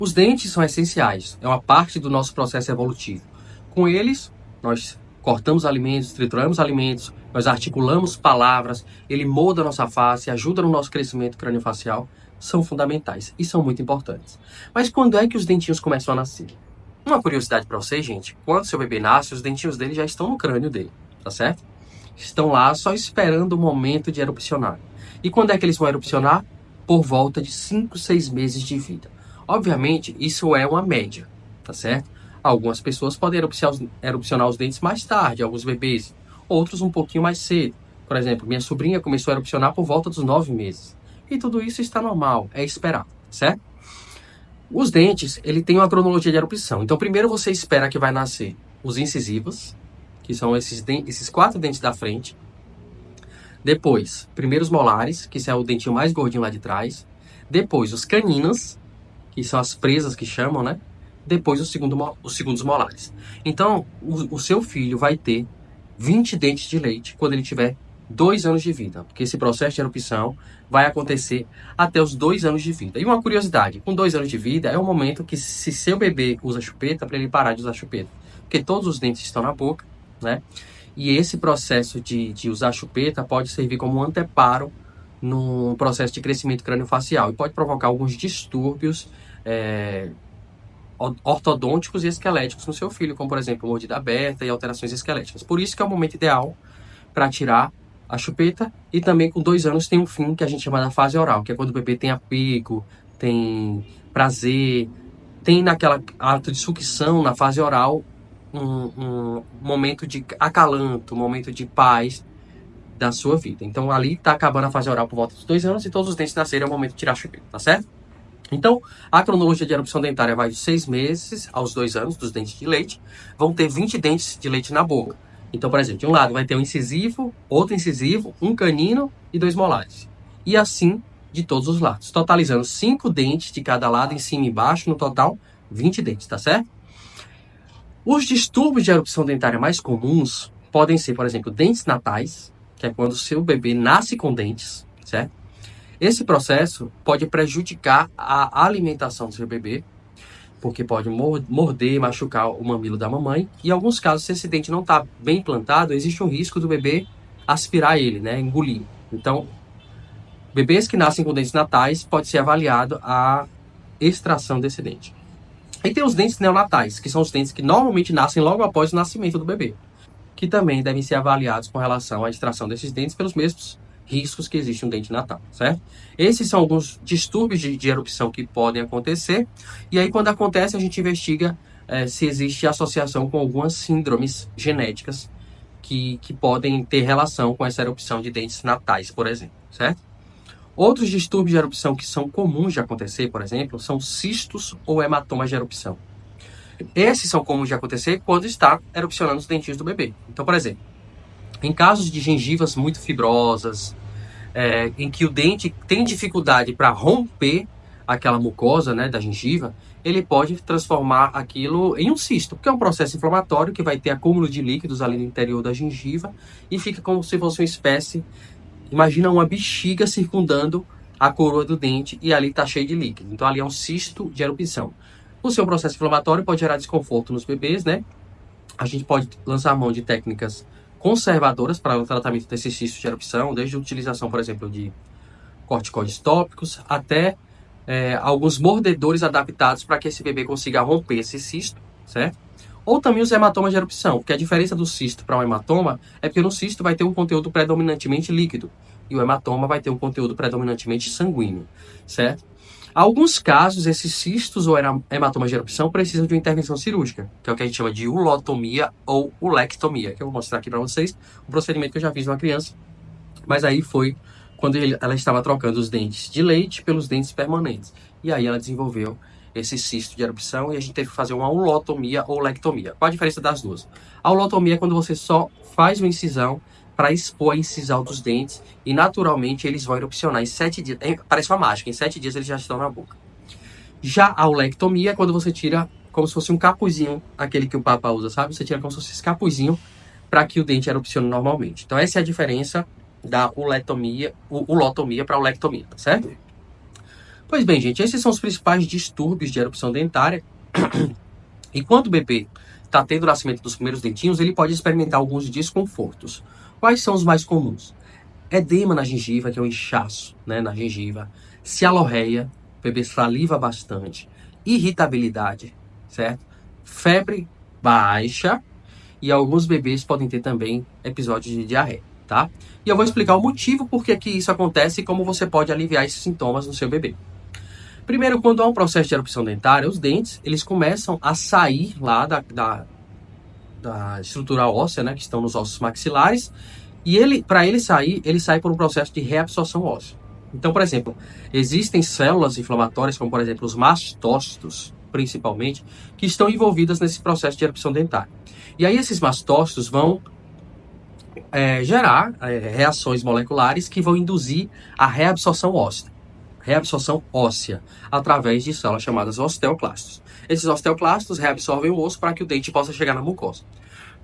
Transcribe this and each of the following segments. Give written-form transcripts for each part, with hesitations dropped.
Os dentes são essenciais, é uma parte do nosso processo evolutivo. Com eles, nós cortamos alimentos, trituramos alimentos, nós articulamos palavras, ele molda a nossa face, ajuda no nosso crescimento craniofacial, são fundamentais e são muito importantes. Mas quando é que os dentinhos começam a nascer? Uma curiosidade para vocês, gente, quando seu bebê nasce, os dentinhos dele já estão no crânio dele, tá certo? Estão lá só esperando o momento de erupcionar. E quando é que eles vão erupcionar? Por volta de 5, 6 meses de vida. Obviamente, isso é uma média, tá certo? Algumas pessoas podem erupcionar os dentes mais tarde, alguns bebês, outros um pouquinho mais cedo. Por exemplo, minha sobrinha começou a erupcionar por volta dos 9 meses. E tudo isso está normal, é esperado, certo? Os dentes, ele tem uma cronologia de erupção. Então, primeiro você espera que vai nascer os incisivos, que são esses 4 dentes da frente. Depois, primeiros molares, que é o dentinho mais gordinho lá de trás. Depois, os caninos, que são as presas que chamam, né? Depois, os segundos molares. Então, o seu filho vai ter 20 dentes de leite quando ele tiver 2 anos de vida. Porque esse processo de erupção vai acontecer até os 2 anos de vida. E uma curiosidade, com 2 anos de vida é o momento que, se seu bebê usa chupeta, para ele parar de usar chupeta. Porque todos os dentes estão na boca, né? E esse processo de usar chupeta pode servir como um anteparo no processo de crescimento craniofacial e pode provocar alguns distúrbios ortodônticos e esqueléticos no seu filho, como por exemplo mordida aberta e alterações esqueléticas. Por isso que é o momento ideal para tirar a chupeta, e também com 2 anos tem um fim que a gente chama da fase oral, que é quando o bebê tem apego, tem prazer, tem naquela ato de sucção na fase oral um momento de acalanto, um momento de paz da sua vida. Então ali está acabando a fase oral por volta dos 2 anos e todos os dentes nascerem, é o momento de tirar a chupeta, tá certo? Então, a cronologia de erupção dentária vai de 6 meses aos 2 anos dos dentes de leite. Vão ter 20 dentes de leite na boca. Então, por exemplo, de um lado vai ter um incisivo, outro incisivo, um canino e 2 molares. E assim de todos os lados, totalizando 5 dentes de cada lado, em cima e embaixo, no total 20 dentes, tá certo? Os distúrbios de erupção dentária mais comuns podem ser, por exemplo, dentes natais, que é quando o seu bebê nasce com dentes, certo? Esse processo pode prejudicar a alimentação do seu bebê, porque pode morder, machucar o mamilo da mamãe. E em alguns casos, se esse dente não está bem implantado, existe um risco do bebê aspirar ele, né, engolir. Então, bebês que nascem com dentes natais, pode ser avaliado a extração desse dente. E tem os dentes neonatais, que são os dentes que normalmente nascem logo após o nascimento do bebê, que também devem ser avaliados com relação à extração desses dentes pelos mesmos riscos que existe um dente natal, certo? Esses são alguns distúrbios de erupção que podem acontecer, e aí quando acontece a gente investiga se existe associação com algumas síndromes genéticas que podem ter relação com essa erupção de dentes natais, por exemplo, certo? Outros distúrbios de erupção que são comuns de acontecer, por exemplo, são cistos ou hematomas de erupção. Esses são comuns de acontecer quando está erupcionando os dentinhos do bebê. Então, por exemplo, em casos de gengivas muito fibrosas, em que o dente tem dificuldade para romper aquela mucosa, né, da gengiva, ele pode transformar aquilo em um cisto, porque é um processo inflamatório que vai ter acúmulo de líquidos ali no interior da gengiva e fica como se fosse uma espécie, imagina uma bexiga circundando a coroa do dente e ali está cheio de líquido. Então ali é um cisto de erupção. O seu processo inflamatório pode gerar desconforto nos bebês, né? A gente pode lançar mão de técnicas conservadoras para o tratamento desses cistos de erupção, desde a utilização, por exemplo, de corticoides tópicos até alguns mordedores adaptados para que esse bebê consiga romper esse cisto, certo? Ou também os hematomas de erupção, porque a diferença do cisto para um hematoma é porque no cisto vai ter um conteúdo predominantemente líquido e o hematoma vai ter um conteúdo predominantemente sanguíneo, certo? Alguns casos, esses cistos ou hematomas de erupção precisam de uma intervenção cirúrgica, que é o que a gente chama de ulotomia ou ulectomia, que eu vou mostrar aqui para vocês, um procedimento que eu já fiz numa criança, mas aí foi quando ela estava trocando os dentes de leite pelos dentes permanentes. E aí ela desenvolveu esse cisto de erupção e a gente teve que fazer uma ulotomia ou ulectomia. Qual a diferença das duas? A ulotomia é quando você só faz uma incisão para expor a incisal dos dentes e naturalmente eles vão erupcionar em 7 dias. Parece uma mágica, em 7 dias eles já estão na boca. Já a ulectomia é quando você tira como se fosse um capuzinho, aquele que o Papa usa, sabe? Você tira como se fosse esse capuzinho para que o dente erupcione normalmente. Então essa é a diferença da ulotomia para a ulectomia, tá certo? Pois bem, gente, esses são os principais distúrbios de erupção dentária. E quando o bebê está tendo o nascimento dos primeiros dentinhos, ele pode experimentar alguns desconfortos. Quais são os mais comuns? Edema na gengiva, que é um inchaço, né, na gengiva. Cialorreia, o bebê saliva bastante. Irritabilidade, certo? Febre baixa. E alguns bebês podem ter também episódios de diarreia, tá? E eu vou explicar o motivo por que isso acontece e como você pode aliviar esses sintomas no seu bebê. Primeiro, quando há um processo de erupção dentária, os dentes, eles começam a sair lá da estrutura óssea, né, que estão nos ossos maxilares, e para ele sai por um processo de reabsorção óssea. Então, por exemplo, existem células inflamatórias, como por exemplo os mastócitos, principalmente, que estão envolvidas nesse processo de erupção dentária. E aí esses mastócitos vão gerar reações moleculares que vão induzir a reabsorção óssea, através de células chamadas osteoclastos. Esses osteoclastos reabsorvem o osso para que o dente possa chegar na mucosa.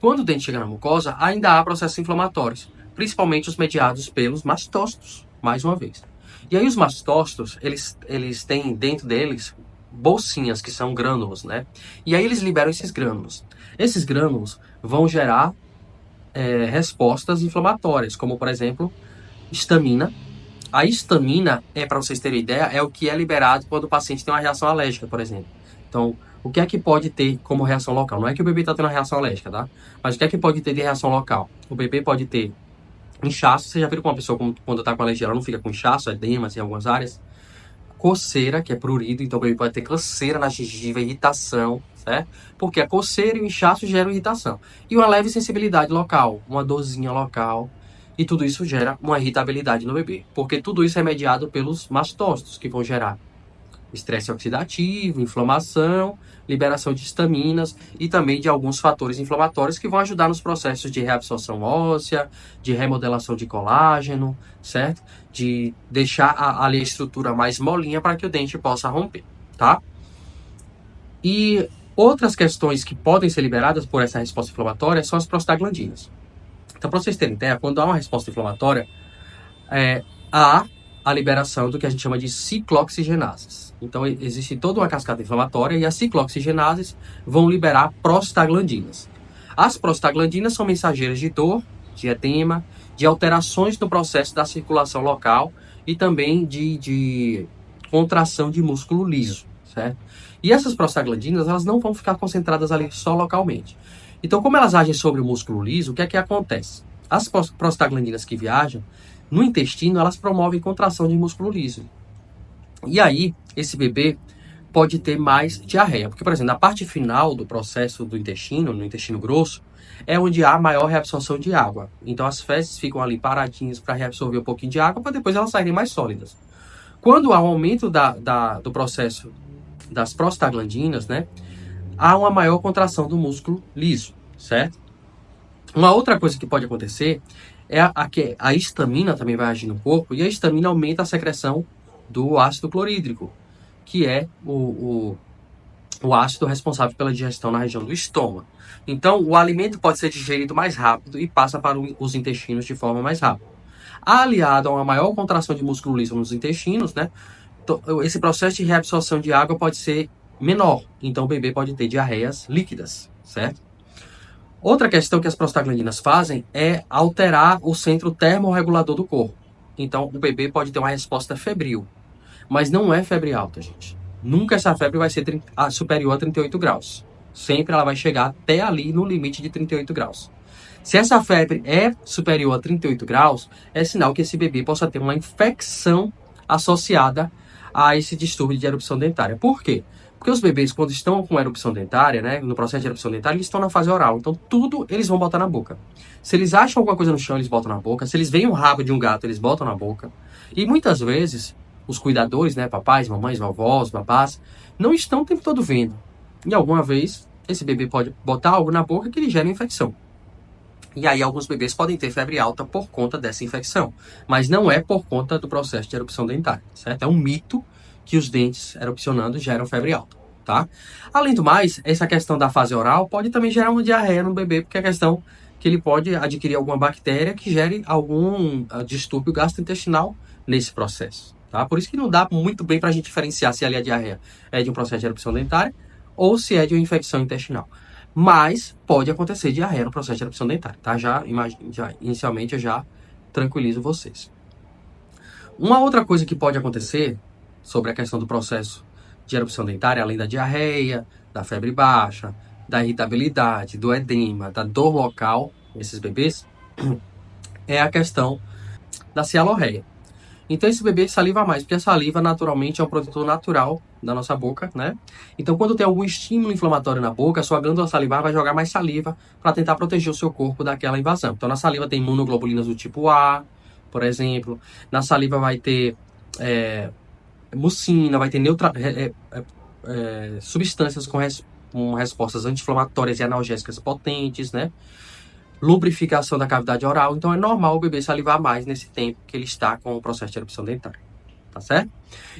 Quando o dente chega na mucosa, ainda há processos inflamatórios, principalmente os mediados pelos mastócitos, mais uma vez. E aí os mastócitos, eles têm dentro deles bolsinhas, que são grânulos, né? E aí eles liberam esses grânulos. Esses grânulos vão gerar respostas inflamatórias, como por exemplo, histamina. A histamina, para vocês terem ideia, é o que é liberado quando o paciente tem uma reação alérgica, por exemplo. Então, o que é que pode ter como reação local? Não é que o bebê está tendo uma reação alérgica, tá? Mas o que é que pode ter de reação local? O bebê pode ter inchaço. Você já viu que uma pessoa, quando está com alergia, ela não fica com inchaço, edemas em algumas áreas? Coceira, que é prurido, então o bebê pode ter coceira na gengiva, irritação, certo? Porque a coceira e o inchaço geram irritação. E uma leve sensibilidade local, uma dorzinha local. E tudo isso gera uma irritabilidade no bebê. Porque tudo isso é mediado pelos mastócitos, que vão gerar estresse oxidativo, inflamação, liberação de histaminas e também de alguns fatores inflamatórios que vão ajudar nos processos de reabsorção óssea, de remodelação de colágeno, certo? De deixar ali a estrutura mais molinha para que o dente possa romper, tá? E outras questões que podem ser liberadas por essa resposta inflamatória são as prostaglandinas. Então, para vocês terem ideia, quando há uma resposta inflamatória, há a liberação do que a gente chama de ciclooxigenases. Então, existe toda uma cascata inflamatória e as ciclooxigenases vão liberar prostaglandinas. As prostaglandinas são mensageiras de dor, de edema, de alterações no processo da circulação local e também de contração de músculo liso, certo? E essas prostaglandinas, elas não vão ficar concentradas ali só localmente. Então, como elas agem sobre o músculo liso, o que é que acontece? As prostaglandinas que viajam no intestino, elas promovem contração de músculo liso. E aí, esse bebê pode ter mais diarreia. Porque, por exemplo, na parte final do processo do intestino, no intestino grosso, é onde há maior reabsorção de água. Então, as fezes ficam ali paradinhas para reabsorver um pouquinho de água, para depois elas saírem mais sólidas. Quando há um aumento do processo das prostaglandinas, né, há uma maior contração do músculo liso, certo? Uma outra coisa que pode acontecer é que a histamina também vai agir no corpo, e a histamina aumenta a secreção do ácido clorídrico, que é o ácido responsável pela digestão na região do estômago. Então, o alimento pode ser digerido mais rápido e passa para os intestinos de forma mais rápida. Aliado a uma maior contração de músculo liso nos intestinos, né, esse processo de reabsorção de água pode ser menor. Então, o bebê pode ter diarreias líquidas, certo? Outra questão que as prostaglandinas fazem é alterar o centro termorregulador do corpo. Então, o bebê pode ter uma resposta febril, mas não é febre alta, gente. Nunca essa febre vai ser superior a 38 graus. Sempre ela vai chegar até ali no limite de 38 graus. Se essa febre é superior a 38 graus, é sinal que esse bebê possa ter uma infecção associada a esse distúrbio de erupção dentária. Por quê? Porque os bebês, quando estão com erupção dentária, né, no processo de erupção dentária, eles estão na fase oral. Então, tudo eles vão botar na boca. Se eles acham alguma coisa no chão, eles botam na boca. Se eles veem um rabo de um gato, eles botam na boca. E muitas vezes, os cuidadores, né, papais, mamães, vovós, babás, não estão o tempo todo vendo. E alguma vez, esse bebê pode botar algo na boca que lhe gera infecção. E aí, alguns bebês podem ter febre alta por conta dessa infecção. Mas não é por conta do processo de erupção dentária, certo? É um mito que os dentes erupcionando geram febre alta, tá? Além do mais, essa questão da fase oral pode também gerar uma diarreia no bebê, porque é a questão que ele pode adquirir alguma bactéria que gere algum distúrbio gastrointestinal nesse processo, tá? Por isso que não dá muito bem para a gente diferenciar se ali a diarreia é de um processo de erupção dentária ou se é de uma infecção intestinal. Mas pode acontecer diarreia no processo de erupção dentária, tá? Inicialmente eu já tranquilizo vocês. Uma outra coisa que pode acontecer sobre a questão do processo de erupção dentária, além da diarreia, da febre baixa, da irritabilidade, do edema, da dor local, nesses bebês, é a questão da cialorreia. Então esse bebê saliva mais, porque a saliva naturalmente é um protetor natural da nossa boca, né? Então quando tem algum estímulo inflamatório na boca, a sua glândula salivar vai jogar mais saliva para tentar proteger o seu corpo daquela invasão. Então na saliva tem imunoglobulinas do tipo A, por exemplo. Na saliva vai ter mucina, vai ter substâncias com respostas anti-inflamatórias e analgésicas potentes, né? Lubrificação da cavidade oral. Então é normal o bebê salivar mais nesse tempo que ele está com o processo de erupção dentária, tá certo?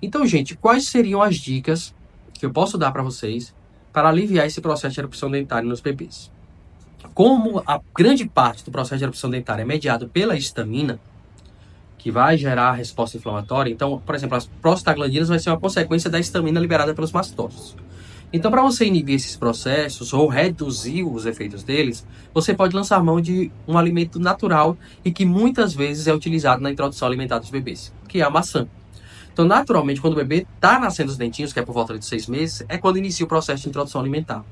Então, gente, quais seriam as dicas que eu posso dar para vocês para aliviar esse processo de erupção dentária nos bebês? Como a grande parte do processo de erupção dentária é mediado pela histamina, que vai gerar a resposta inflamatória, então, por exemplo, as prostaglandinas vai ser uma consequência da histamina liberada pelos mastócitos. Então, para você inibir esses processos ou reduzir os efeitos deles, você pode lançar mão de um alimento natural e que muitas vezes é utilizado na introdução alimentar dos bebês, que é a maçã. Então, naturalmente, quando o bebê está nascendo os dentinhos, que é por volta de 6 meses, é quando inicia o processo de introdução alimentar.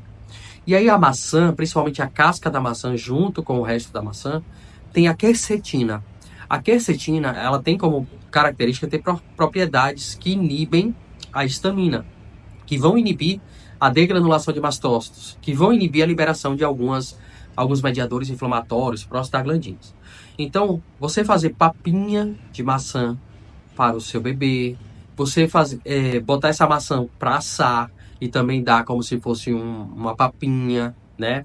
E aí a maçã, principalmente a casca da maçã junto com o resto da maçã, tem a quercetina. A quercetina, ela tem como característica ter propriedades que inibem a histamina, que vão inibir a degranulação de mastócitos, que vão inibir a liberação de alguns mediadores inflamatórios, prostaglandinos. Então, você fazer papinha de maçã para o seu bebê, você botar essa maçã para assar e também dar como se fosse uma papinha, né?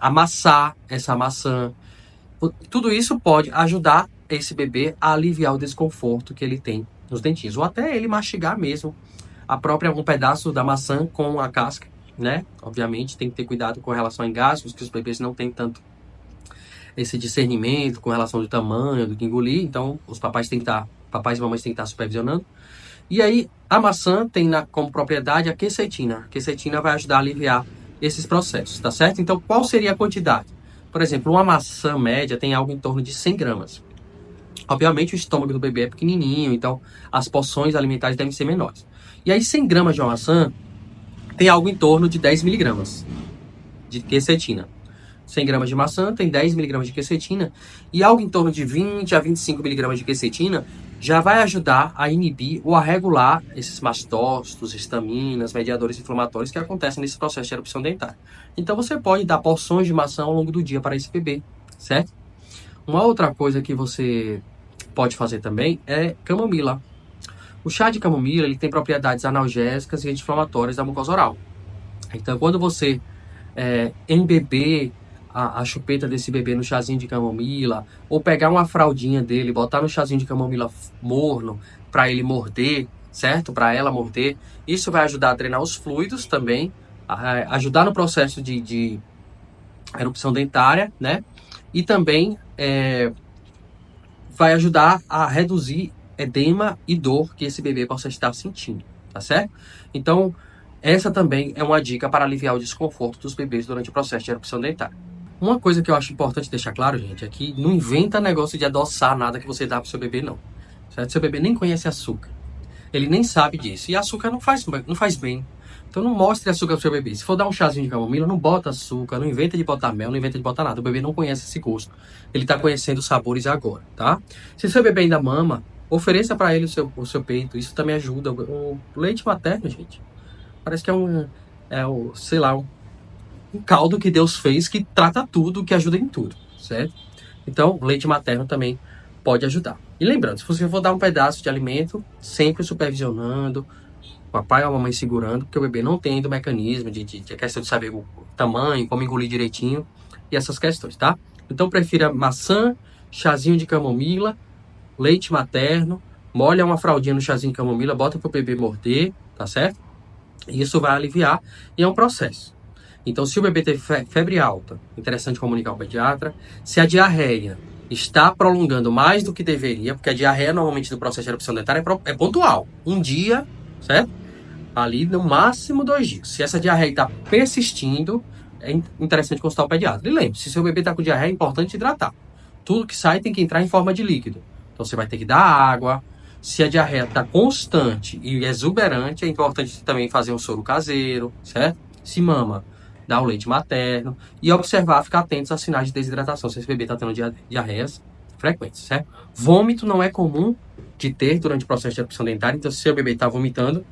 Amassar essa maçã. Tudo isso pode ajudar esse bebê a aliviar o desconforto que ele tem nos dentinhos, ou até ele mastigar mesmo um pedaço da maçã com a casca, né? Obviamente tem que ter cuidado com relação a engasgos, que os bebês não têm tanto esse discernimento com relação ao tamanho do que engolir, então os papais e mamães têm que estar supervisionando. E aí a maçã tem como propriedade a quercetina. A quercetina vai ajudar a aliviar esses processos, tá certo? Então qual seria a quantidade? Por exemplo, uma maçã média tem algo em torno de 100 gramas. Obviamente o estômago do bebê é pequenininho, então as porções alimentares devem ser menores. E aí 100 gramas de uma maçã tem algo em torno de 10 miligramas de quercetina. 100 gramas de maçã tem 10 miligramas de quercetina e algo em torno de 20 a 25 miligramas de quercetina já vai ajudar a inibir ou a regular esses mastócitos, histaminas, mediadores inflamatórios que acontecem nesse processo de erupção dentária. Então você pode dar porções de maçã ao longo do dia para esse bebê, certo? Uma outra coisa que você pode fazer também é camomila. O chá de camomila ele tem propriedades analgésicas e anti-inflamatórias da mucosa oral. Então, quando você embeber a chupeta desse bebê no chazinho de camomila, ou pegar uma fraldinha dele, botar no chazinho de camomila morno para ele morder, certo? Para ela morder, isso vai ajudar a drenar os fluidos também, ajudar no processo de erupção dentária, né? E também vai ajudar a reduzir edema e dor que esse bebê possa estar sentindo, tá certo? Então, essa também é uma dica para aliviar o desconforto dos bebês durante o processo de erupção dentária. Uma coisa que eu acho importante deixar claro, gente, é que não inventa negócio de adoçar nada que você dá pro seu bebê, não. Certo? Seu bebê nem conhece açúcar. Ele nem sabe disso. E açúcar não faz bem. Então não mostre açúcar pro seu bebê. Se for dar um chazinho de camomila, não bota açúcar, não inventa de botar mel, não inventa de botar nada. O bebê não conhece esse gosto. Ele tá conhecendo os sabores agora, tá? Se seu bebê ainda mama, ofereça para ele o seu peito. Isso também ajuda. O leite materno, gente, parece que sei lá, um caldo que Deus fez que trata tudo, que ajuda em tudo, certo? Então, leite materno também pode ajudar. E lembrando, se você for dar um pedaço de alimento, sempre supervisionando, o papai ou a mamãe segurando, porque o bebê não tem ainda o mecanismo de questão de saber o tamanho, como engolir direitinho e essas questões, tá? Então, prefira maçã, chazinho de camomila, leite materno, molha uma fraldinha no chazinho de camomila, bota pro bebê morder, tá certo? E isso vai aliviar e é um processo. Então, se o bebê teve febre alta, interessante comunicar ao pediatra. Se a diarreia está prolongando mais do que deveria, porque a diarreia normalmente do processo de erupção dentária é pontual. Um dia, certo? Ali no máximo 2 dias. Se essa diarreia está persistindo, é interessante consultar o pediatra. E lembre, se seu bebê está com diarreia, é importante hidratar. Tudo que sai tem que entrar em forma de líquido. Então você vai ter que dar água. Se a diarreia está constante e exuberante, é importante também fazer um soro caseiro, certo? Se mama, dar o leite materno e observar, ficar atentos a sinais de desidratação, se esse bebê está tendo diarreias frequentes, certo? Vômito não é comum de ter durante o processo de erupção dentária, então se seu bebê está vomitando,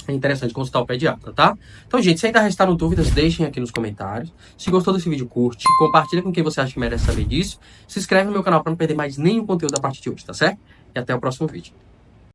é interessante consultar o pediatra, tá? Então, gente, se ainda restaram dúvidas, deixem aqui nos comentários. Se gostou desse vídeo, curte, compartilha com quem você acha que merece saber disso. Se inscreve no meu canal para não perder mais nenhum conteúdo da partir de hoje, tá certo? E até o próximo vídeo.